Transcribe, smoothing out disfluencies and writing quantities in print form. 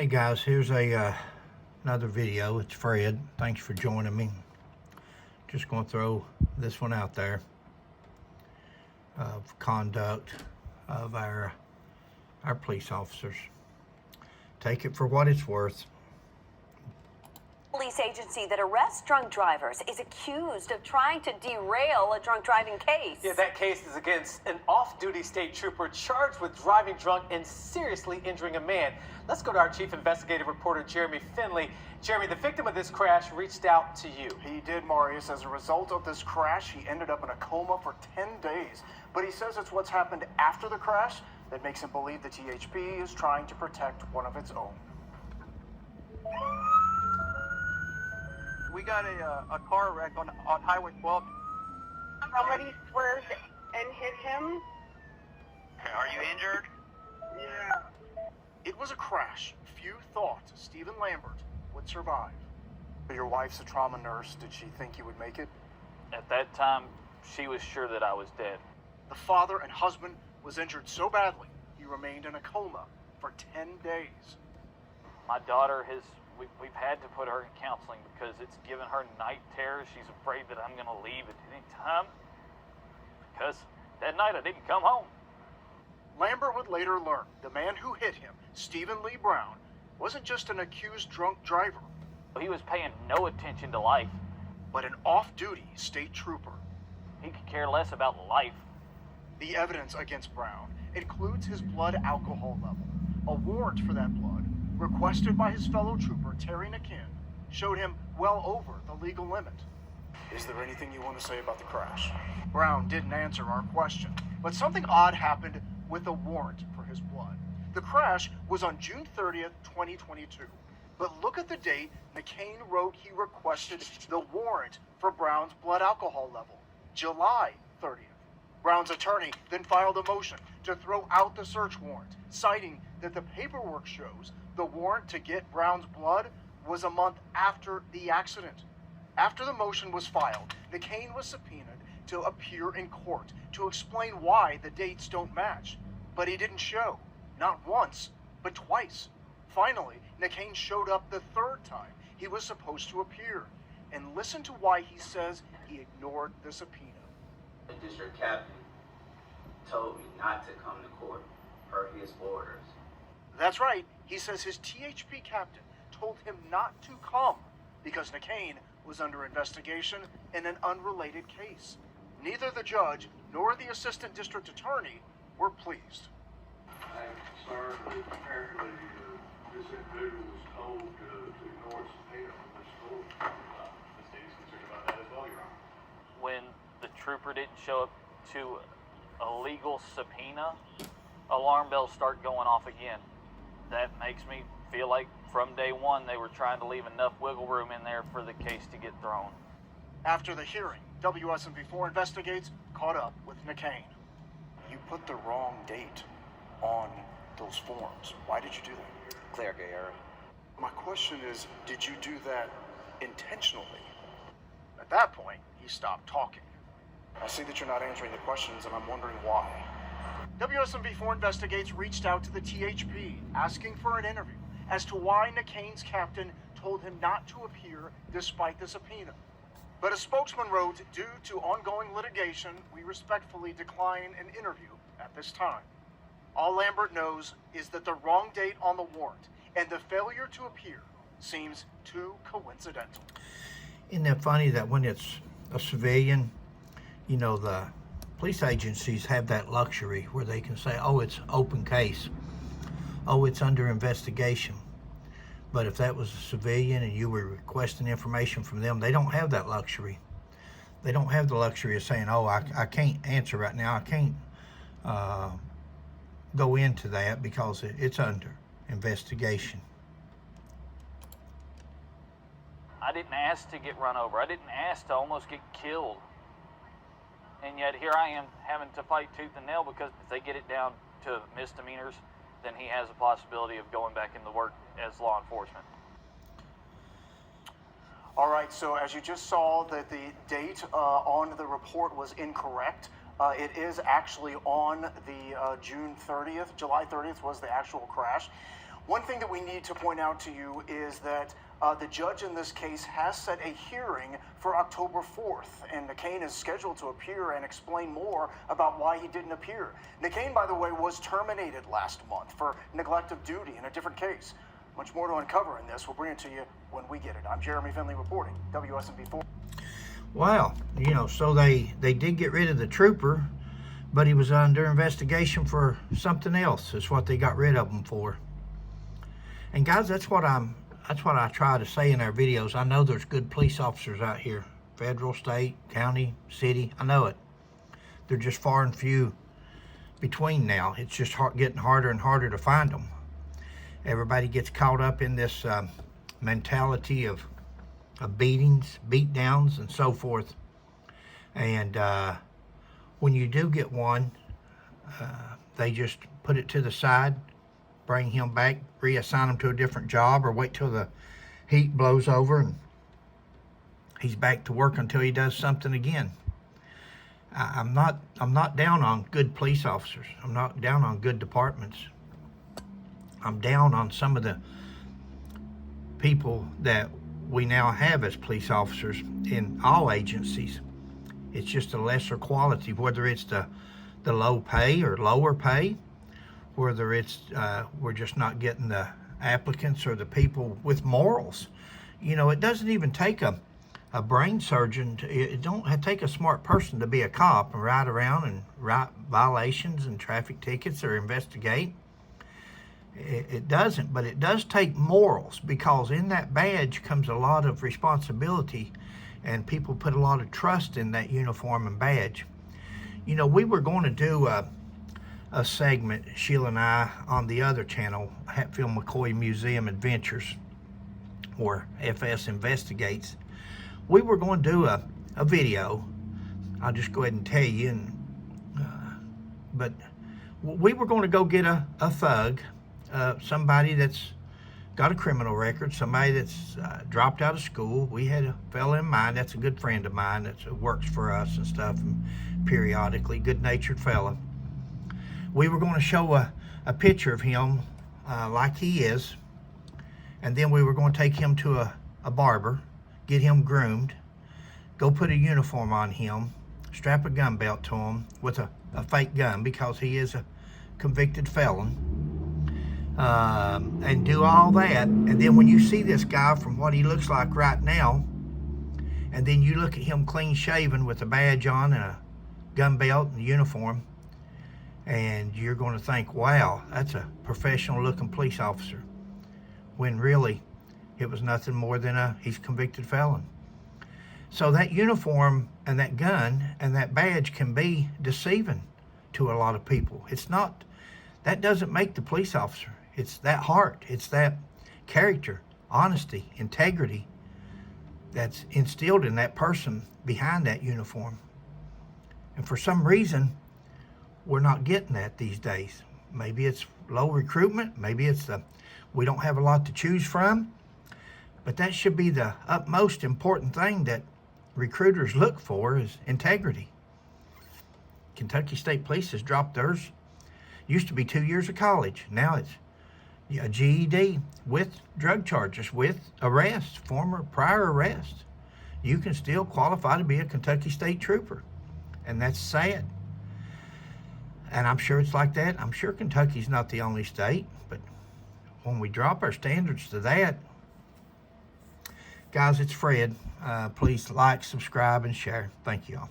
Hey guys, here's another video. It's Fred. Thanks for joining me. Just going to throw this one out there of conduct of our police officers. Take it for what it's worth. Police agency that arrests drunk drivers is accused of trying to derail a drunk driving case. Yeah, that case is against an off-duty state trooper charged with driving drunk and seriously injuring a man. Let's go to our chief investigative reporter, Jeremy Finley. Jeremy, the victim of this crash reached out to you. He did, Marius. As a result of this crash, he ended up in a coma for 10 days. But he says it's what's happened after the crash that makes him believe the THP is trying to protect one of its own. We got a car wreck on Highway 12. Somebody swerved and hit him. Are you injured? Yeah. It was a crash. Few thought Stephen Lambert would survive. But your wife's a trauma nurse. Did she think you would make it? At that time, she was sure that I was dead. The father and husband was injured so badly, he remained in a coma for 10 days. My daughter we've had to put her in counseling because it's given her night terrors. She's afraid that I'm going to leave at any time because that night I didn't come home. Lambert would later learn the man who hit him, Stephen Lee Brown, wasn't just an accused drunk driver, He was paying no attention to life. but an off-duty state trooper. He could care less about life. The evidence against Brown includes his blood alcohol level. A warrant for that blood, requested by his fellow trooper, Terry Nakin, showed him well over the legal limit. Is there anything you want to say about the crash? Brown didn't answer our question, but something odd happened with the warrant for his blood. The crash was on June 30th, 2022. But look at the date McCain wrote he requested the warrant for Brown's blood alcohol level, July 30th. Brown's attorney then filed a motion to throw out the search warrant, citing that the paperwork shows the warrant to get Brown's blood was a month after the accident. After the motion was filed, McCain was subpoenaed to appear in court to explain why the dates don't match. But he didn't show, not once, but twice. Finally, McCain showed up the third time he was supposed to appear. And listen to why he says he ignored the subpoena. The district captain told me not to come to court per his orders. That's right. He says his THP captain told him not to come because McCain was under investigation in an unrelated case. Neither the judge nor the assistant district attorney were pleased. I'm concerned that apparently this individual was told to ignore subpoena from this school. The state is concerned about that as well, Your Honor. When the trooper didn't show up to a legal subpoena, alarm bells start going off again. That makes me feel like from day one they were trying to leave enough wiggle room in there for the case to get thrown. After the hearing, WSMV4 Investigates caught up with McCain. You put the wrong date on those forms. Why did you do that? Clerical error. My question is, did you do that intentionally? At that point, he stopped talking. I see that you're not answering the questions, and I'm wondering why. WSMV4 Investigates reached out to the THP, asking for an interview as to why McCain's captain told him not to appear despite the subpoena. But a spokesman wrote, due to ongoing litigation, we respectfully decline an interview at this time. All Lambert knows is that the wrong date on the warrant and the failure to appear seems too coincidental. Isn't that funny that when it's a civilian, the police agencies have that luxury where they can say, oh, it's open case. Oh, it's under investigation. But if that was a civilian and you were requesting information from them, they don't have that luxury. They don't have the luxury of saying, oh, I can't answer right now. I can't go into that because it's under investigation. I didn't ask to get run over. I didn't ask to almost get killed. And yet here I am having to fight tooth and nail because if they get it down to misdemeanors, then he has a possibility of going back into work as law enforcement. All right, so as you just saw that the date on the report was incorrect, it is actually on the June 30th. July 30th was the actual crash. One thing that we need to point out to you is that the judge in this case has set a hearing for October 4th, and McCain is scheduled to appear and explain more about why he didn't appear. McCain, by the way, was terminated last month for neglect of duty in a different case. Much more to uncover in this. We'll bring it to you when we get it. I'm Jeremy Finley reporting, WSMV4. Wow, you know, so they did get rid of the trooper, but he was under investigation for something else. That's what they got rid of him for. And guys, that's what I try to say in our videos. I know there's good police officers out here, federal, state, county, city. I know it. They're just far and few between now. It's just getting harder and harder to find them. Everybody gets caught up in this mentality of beatings, beat downs, and so forth. And when you do get one, they just put it to the side, bring him back, reassign him to a different job, or wait till the heat blows over and he's back to work until he does something again. I'm not down on good police officers. I'm not down on good departments. I'm down on some of the people that we now have as police officers in all agencies. It's just a lesser quality, whether it's the low pay or lower pay, whether it's we're just not getting the applicants or the people with morals. You know, it doesn't even take a brain surgeon. It don't take a smart person to be a cop and ride around and write violations and traffic tickets or investigate. It doesn't, but it does take morals, because in that badge comes a lot of responsibility, and people put a lot of trust in that uniform and badge. You know, we were going to do a segment, Sheila and I, on the other channel, Hatfield McCoy Museum Adventures, or FS Investigates. We were going to do a video. I'll just go ahead and tell you. But we were going to go get a thug, somebody that's got a criminal record, somebody that's dropped out of school. We had a fella in mind that's a good friend of mine that works for us and stuff, and periodically, good-natured fella. We were going to show a picture of him like he is, and then we were going to take him to a barber, get him groomed, go put a uniform on him, strap a gun belt to him with a fake gun, because he is a convicted felon, and do all that. And then when you see this guy from what he looks like right now, and then you look at him clean shaven with a badge on and a gun belt and a uniform, and you're going to think, wow, that's a professional looking police officer, when really it was nothing more than he's a convicted felon. So that uniform and that gun and that badge can be deceiving to a lot of people. It's not, that doesn't make the police officer. It's that heart, it's that character, honesty, integrity that's instilled in that person behind that uniform. And for some reason, we're not getting that these days. Maybe it's low recruitment, maybe it's we don't have a lot to choose from, but that should be the utmost important thing that recruiters look for, is integrity. Kentucky State Police has dropped theirs. Used to be 2 years of college. Now it's a GED with drug charges, with arrests, former prior arrests. You can still qualify to be a Kentucky State Trooper. And that's sad. And I'm sure it's like that. I'm sure Kentucky's not the only state, but when we drop our standards to that, guys, it's Fred. Please like, subscribe, and share. Thank you all.